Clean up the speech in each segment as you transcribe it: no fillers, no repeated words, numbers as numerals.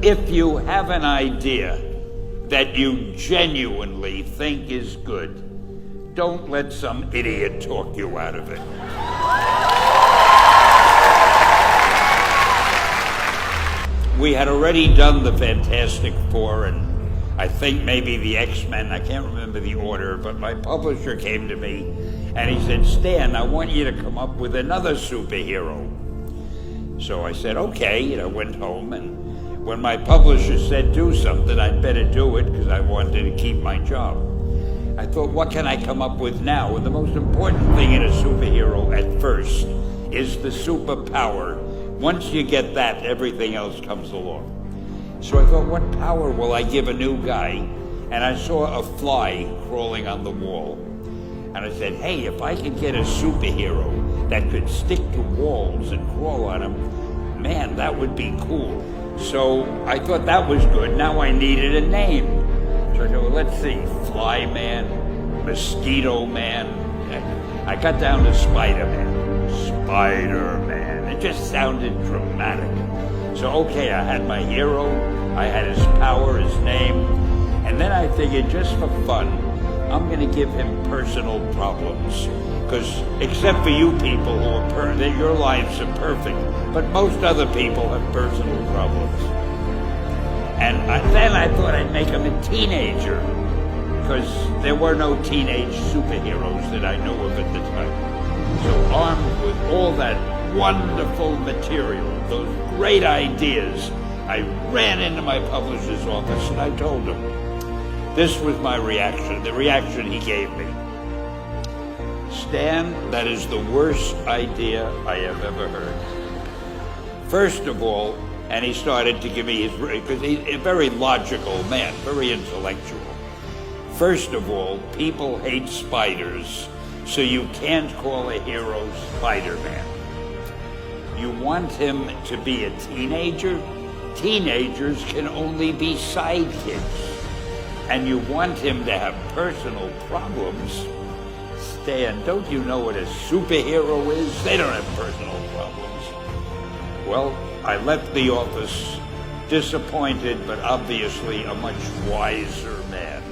If you have an idea that you genuinely think is good, don't let some idiot talk you out of it. We had already done the Fantastic Four and I think maybe the X-Men, I can't remember the order, but my publisher came to me and he said, Stan, I want you to come up with another superhero. So I said, okay, and I went home, and when my publisher said do something, I'd better do it because I wanted to keep my job. I thought, what can I come up with now? And the most important thing in a superhero at first is the superpower. Once you get that, everything else comes along. So I thought, what power will I give a new guy? And I saw a fly crawling on the wall. And I said, hey, if I could get a superhero that could stick to walls and crawl on them, man, that would be cool. So I thought that was good. Now I needed a name. So I thought, well, let's see, Fly Man, Mosquito Man. I got down to Spiderman. Spiderman. It just sounded dramatic. So, okay, I had my hero, I had his power, his name, and then I figured just for fun, I'm going to give him personal problems. Because except for you people who are that your lives are perfect, but most other people have personal problems. And then I thought I'd make him a teenager, because there were no teenage superheroes that I knew of at the time. So armed with all that wonderful material, those great ideas, I ran into my publisher's office and I told him. This was my reaction, the reaction he gave me. Stan, that is the worst idea I have ever heard. First of all, and he started to give me his, because he's a very logical man, very intellectual. First of all, people hate spiders, so you can't call a hero Spider-Man. You want him to be a teenager? Teenagers can only be sidekicks. And you want him to have personal problems? Stan, don't you know what a superhero is? They don't have personal problems. Well, I left the office disappointed, but obviously a much wiser man.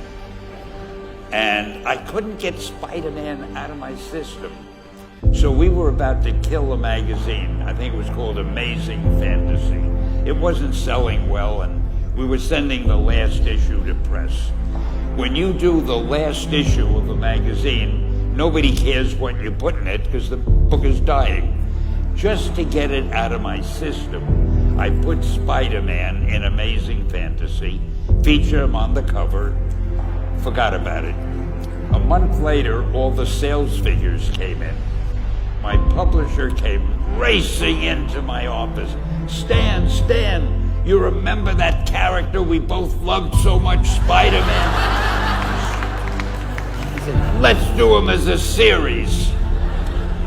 And I couldn't get Spider-Man out of my system. So we were about to kill a magazine. I think it was called Amazing Fantasy. It wasn't selling well, and we were sending the last issue to press. When you do the last issue of a magazine, nobody cares what you put in it because the book is dying. Just to get it out of my system, I put Spider-Man in Amazing Fantasy, featured him on the cover, forgot about it. A month later, all the sales figures came in. My publisher came racing into my office. Stan, you remember that character we both loved so much, Spider-Man? He said, let's do him as a series.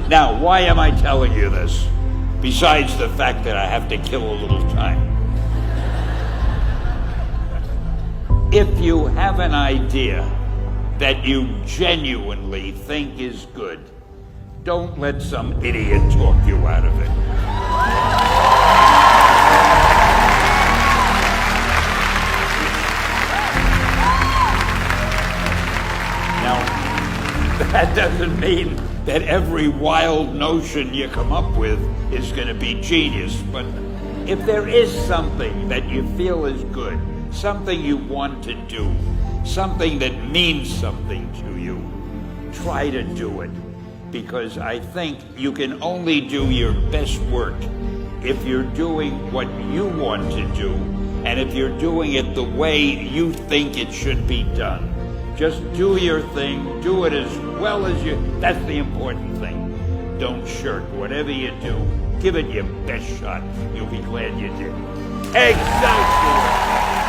Now, why am I telling you this? Besides the fact that I have to kill a little time. If you have an idea that you genuinely think is good, don't let some idiot talk you out of it. Now, that doesn't mean that every wild notion you come up with is going to be genius, but if there is something that you feel is good, something you want to do, something that means something to you, try to do it. Because I think you can only do your best work if you're doing what you want to do, and if you're doing it the way you think it should be done. Just do your thing, do it as well as you, that's the important thing. Don't shirk. Whatever you do, give it your best shot. You'll be glad you did. Excelsior!